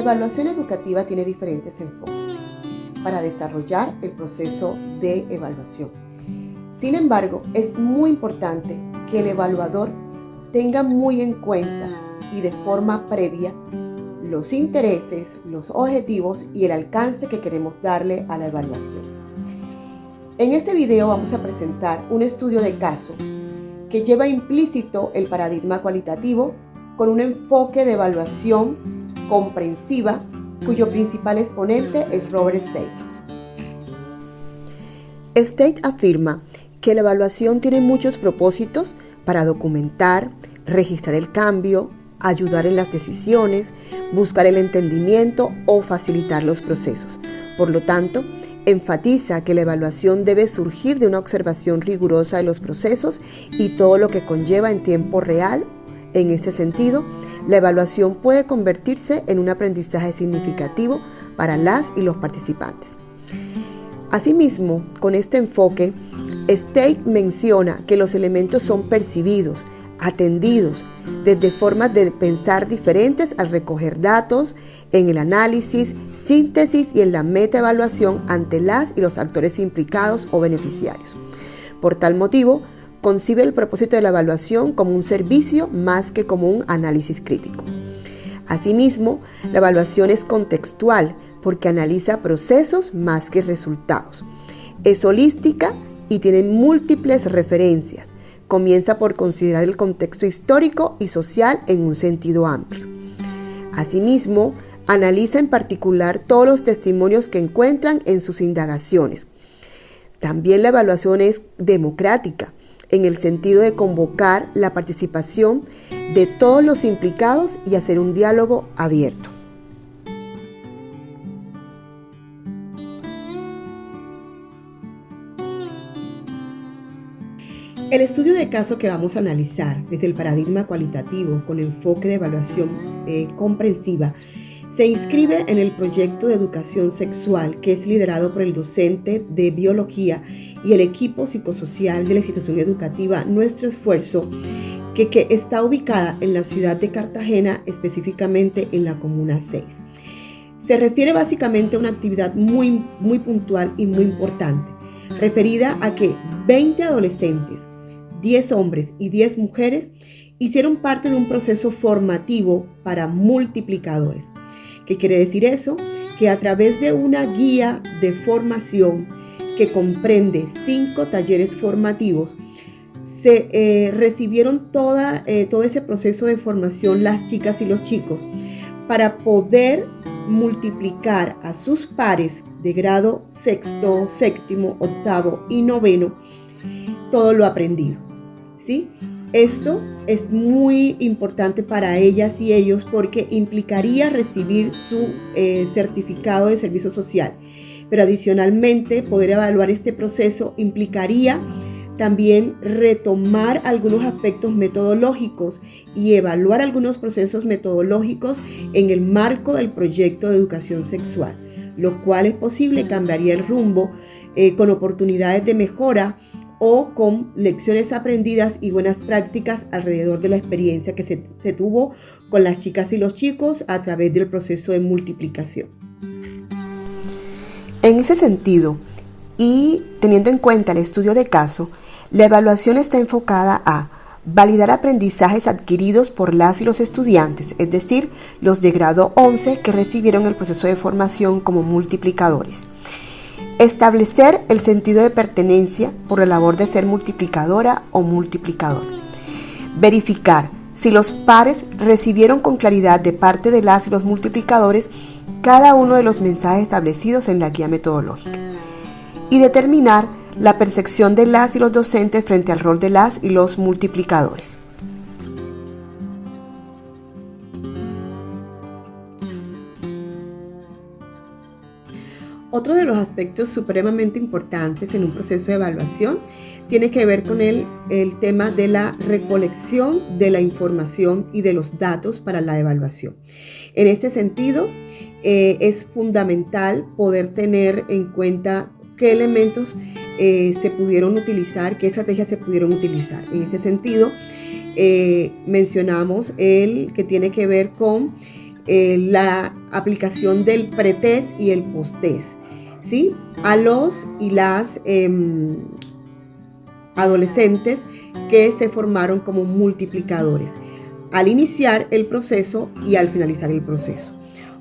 evaluación educativa tiene diferentes enfoques para desarrollar el proceso de evaluación. Sin embargo, es muy importante que el evaluador tenga muy en cuenta y de forma previa los intereses, los objetivos y el alcance que queremos darle a la evaluación. En este video vamos a presentar un estudio de caso que lleva implícito el paradigma cualitativo con un enfoque de evaluación comprensiva cuyo principal exponente es Robert Stake. Stake afirma que la evaluación tiene muchos propósitos para documentar, registrar el cambio, ayudar en las decisiones, buscar el entendimiento o facilitar los procesos. Por lo tanto, enfatiza que la evaluación debe surgir de una observación rigurosa de los procesos y todo lo que conlleva en tiempo real. En este sentido, la evaluación puede convertirse en un aprendizaje significativo para las y los participantes. Asimismo, con este enfoque, Stake menciona que los elementos son percibidos, atendidos, desde formas de pensar diferentes al recoger datos, en el análisis, síntesis y en la metaevaluación ante las y los actores implicados o beneficiarios. Por tal motivo, concibe el propósito de la evaluación como un servicio más que como un análisis crítico. Asimismo, la evaluación es contextual porque analiza procesos más que resultados. Es holística y tiene múltiples referencias. Comienza por considerar el contexto histórico y social en un sentido amplio. Asimismo, analiza en particular todos los testimonios que encuentran en sus indagaciones. También la evaluación es democrática, en el sentido de convocar la participación de todos los implicados y hacer un diálogo abierto. El estudio de caso que vamos a analizar desde el paradigma cualitativo con enfoque de evaluación comprensiva se inscribe en el proyecto de educación sexual que es liderado por el docente de biología y el equipo psicosocial de la institución educativa Nuestro Esfuerzo, que está ubicada en la ciudad de Cartagena, específicamente en la Comuna 6. Se refiere básicamente a una actividad muy puntual y muy importante, referida a que 20 adolescentes, 10 hombres y 10 mujeres hicieron parte de un proceso formativo para multiplicadores. ¿Qué quiere decir eso? Que a través de una guía de formación que comprende 5 talleres formativos, se recibieron todo ese proceso de formación las chicas y los chicos para poder multiplicar a sus pares de grado sexto, séptimo, octavo y noveno todo lo aprendido, ¿sí? Esto es muy importante para ellas y ellos porque implicaría recibir su certificado de servicio social. Pero adicionalmente, poder evaluar este proceso implicaría también retomar algunos aspectos metodológicos y evaluar algunos procesos metodológicos en el marco del proyecto de educación sexual, lo cual es posible, cambiaría el rumbo con oportunidades de mejora o con lecciones aprendidas y buenas prácticas alrededor de la experiencia que se tuvo con las chicas y los chicos a través del proceso de multiplicación. En ese sentido, y teniendo en cuenta el estudio de caso, la evaluación está enfocada a validar aprendizajes adquiridos por las y los estudiantes, es decir, los de grado 11 que recibieron el proceso de formación como multiplicadores. Establecer el sentido de pertenencia por la labor de ser multiplicadora o multiplicador. Verificar si los pares recibieron con claridad de parte de las y los multiplicadores cada uno de los mensajes establecidos en la guía metodológica. Y determinar la percepción de las y los docentes frente al rol de las y los multiplicadores. Otro de los aspectos supremamente importantes en un proceso de evaluación tiene que ver con el tema de la recolección de la información y de los datos para la evaluación. En este sentido, es fundamental poder tener en cuenta qué elementos se pudieron utilizar, qué estrategias se pudieron utilizar. En este sentido, mencionamos el que tiene que ver con la aplicación del pretest y el posttest, ¿sí? A los y las adolescentes que se formaron como multiplicadores al iniciar el proceso y al finalizar el proceso.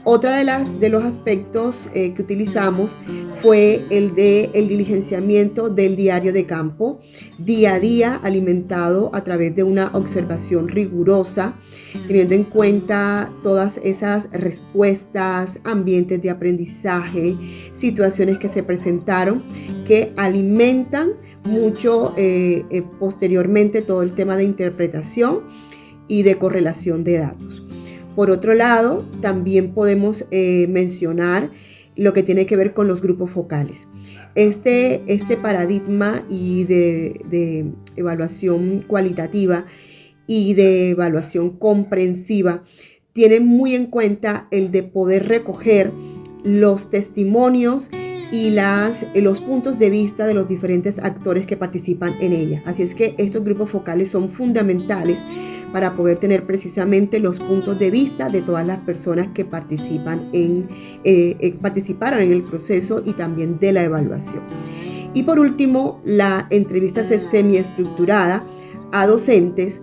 Otra de los aspectos que utilizamos fue el diligenciamiento del diario de campo, día a día, alimentado a través de una observación rigurosa, teniendo en cuenta todas esas respuestas, ambientes de aprendizaje, situaciones que se presentaron, que alimentan mucho posteriormente todo el tema de interpretación y de correlación de datos. Por otro lado, también podemos mencionar lo que tiene que ver con los grupos focales. Este paradigma y de evaluación cualitativa y de evaluación comprensiva tiene muy en cuenta el de poder recoger los testimonios y los puntos de vista de los diferentes actores que participan en ella. Así es que estos grupos focales son fundamentales para poder tener precisamente los puntos de vista de todas las personas que participaron en el proceso y también de la evaluación. Y por último, la entrevista semiestructurada a docentes,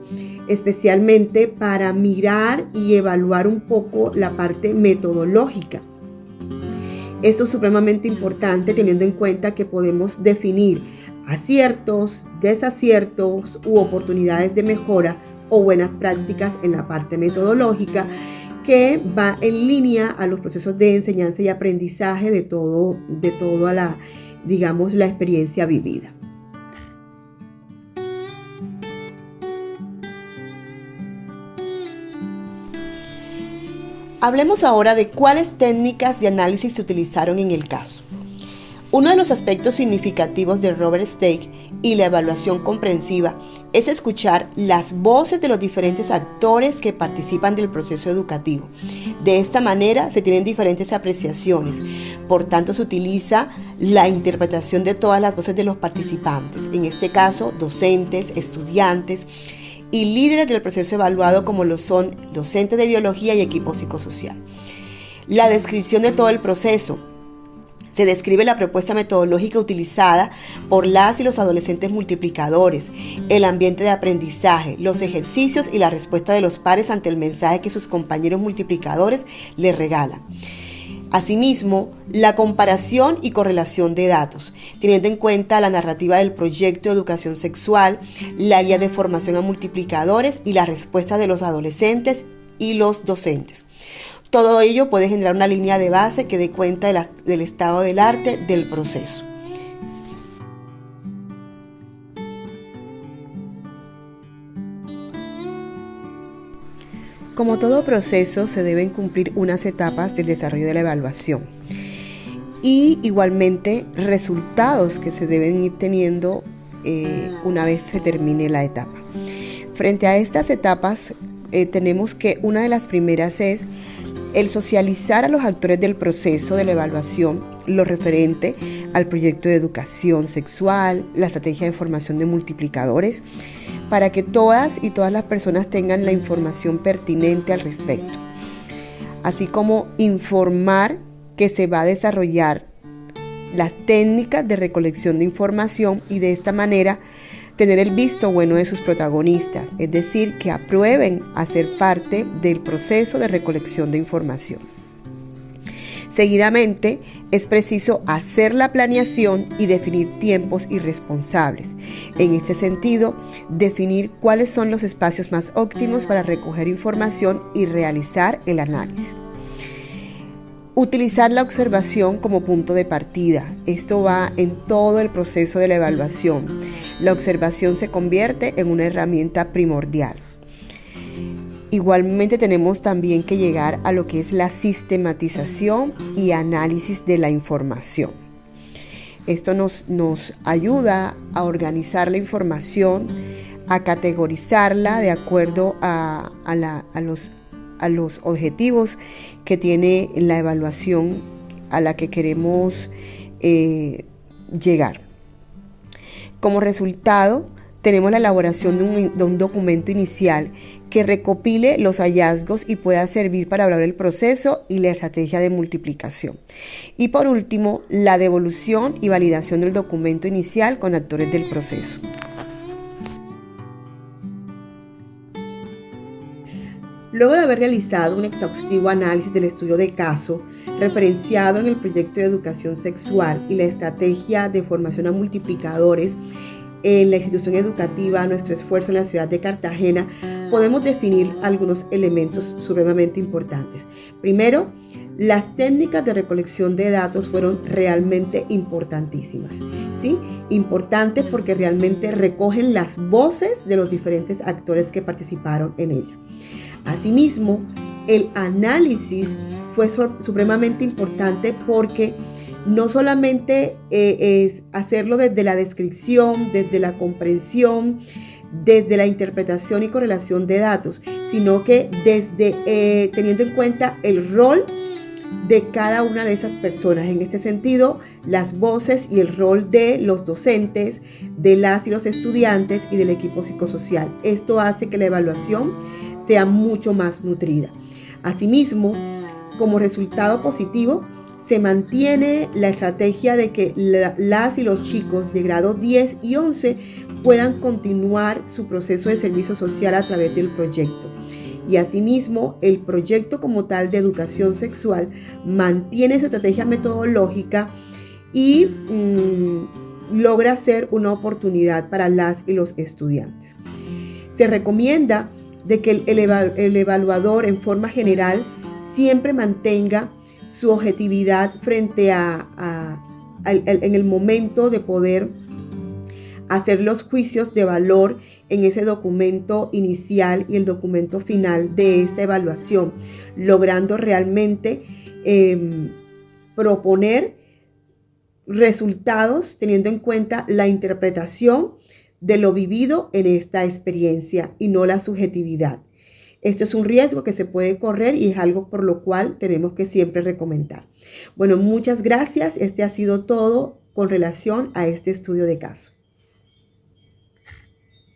especialmente para mirar y evaluar un poco la parte metodológica. Esto es supremamente importante teniendo en cuenta que podemos definir aciertos, desaciertos u oportunidades de mejora o buenas prácticas en la parte metodológica que va en línea a los procesos de enseñanza y aprendizaje de toda la experiencia vivida. Hablemos ahora de cuáles técnicas de análisis se utilizaron en el caso. Uno de los aspectos significativos de Robert Stake y la evaluación comprensiva es escuchar las voces de los diferentes actores que participan del proceso educativo. De esta manera se tienen diferentes apreciaciones, por tanto se utiliza la interpretación de todas las voces de los participantes, en este caso docentes, estudiantes y líderes del proceso evaluado como lo son docentes de biología y equipo psicosocial. La descripción de todo el proceso. Se describe la propuesta metodológica utilizada por las y los adolescentes multiplicadores, el ambiente de aprendizaje, los ejercicios y la respuesta de los pares ante el mensaje que sus compañeros multiplicadores les regalan. Asimismo, la comparación y correlación de datos, teniendo en cuenta la narrativa del proyecto de educación sexual, la guía de formación a multiplicadores y la respuesta de los adolescentes y los docentes. Todo ello puede generar una línea de base que dé cuenta del estado del arte del proceso. Como todo proceso, se deben cumplir unas etapas del desarrollo de la evaluación y igualmente resultados que se deben ir teniendo una vez se termine la etapa. Frente a estas etapas, tenemos que una de las primeras es el socializar a los actores del proceso de la evaluación lo referente al proyecto de educación sexual, la estrategia de formación de multiplicadores, para que todas las personas tengan la información pertinente al respecto, así como informar que se va a desarrollar las técnicas de recolección de información y de esta manera tener el visto bueno de sus protagonistas, es decir, que aprueben a ser parte del proceso de recolección de información. Seguidamente, es preciso hacer la planeación y definir tiempos y responsables. En este sentido, definir cuáles son los espacios más óptimos para recoger información y realizar el análisis. Utilizar la observación como punto de partida. Esto va en todo el proceso de la evaluación. La observación se convierte en una herramienta primordial. Igualmente tenemos también que llegar a lo que es la sistematización y análisis de la información. Esto nos ayuda a organizar la información, a categorizarla de acuerdo a los objetivos que tiene la evaluación a la que queremos llegar. Como resultado, tenemos la elaboración de un documento inicial que recopile los hallazgos y pueda servir para evaluar el proceso y la estrategia de multiplicación. Y por último, la devolución y validación del documento inicial con actores del proceso. Luego de haber realizado un exhaustivo análisis del estudio de caso, referenciado en el proyecto de educación sexual y la estrategia de formación a multiplicadores en la institución educativa Nuestro Esfuerzo en la ciudad de Cartagena, podemos definir algunos elementos supremamente importantes. Primero, las técnicas de recolección de datos fueron realmente importantísimas, ¿sí? Importantes porque realmente recogen las voces de los diferentes actores que participaron en ella. Asimismo, el análisis fue supremamente importante porque no solamente es hacerlo desde la descripción, desde la comprensión, desde la interpretación y correlación de datos, sino que desde teniendo en cuenta el rol de cada una de esas personas. En este sentido, las voces y el rol de los docentes, de las y los estudiantes y del equipo psicosocial. Esto hace que la evaluación sea mucho más nutrida. Asimismo, como resultado positivo, se mantiene la estrategia de que las y los chicos de grado 10 y 11 puedan continuar su proceso de servicio social a través del proyecto. Y asimismo, el proyecto como tal de educación sexual mantiene su estrategia metodológica y logra ser una oportunidad para las y los estudiantes. Se recomienda de que el evaluador en forma general siempre mantenga su objetividad frente en el momento de poder hacer los juicios de valor en ese documento inicial y el documento final de esta evaluación, logrando realmente proponer resultados teniendo en cuenta la interpretación de lo vivido en esta experiencia y no la subjetividad. Esto es un riesgo que se puede correr y es algo por lo cual tenemos que siempre recomendar. Bueno, muchas gracias. Este ha sido todo con relación a este estudio de caso.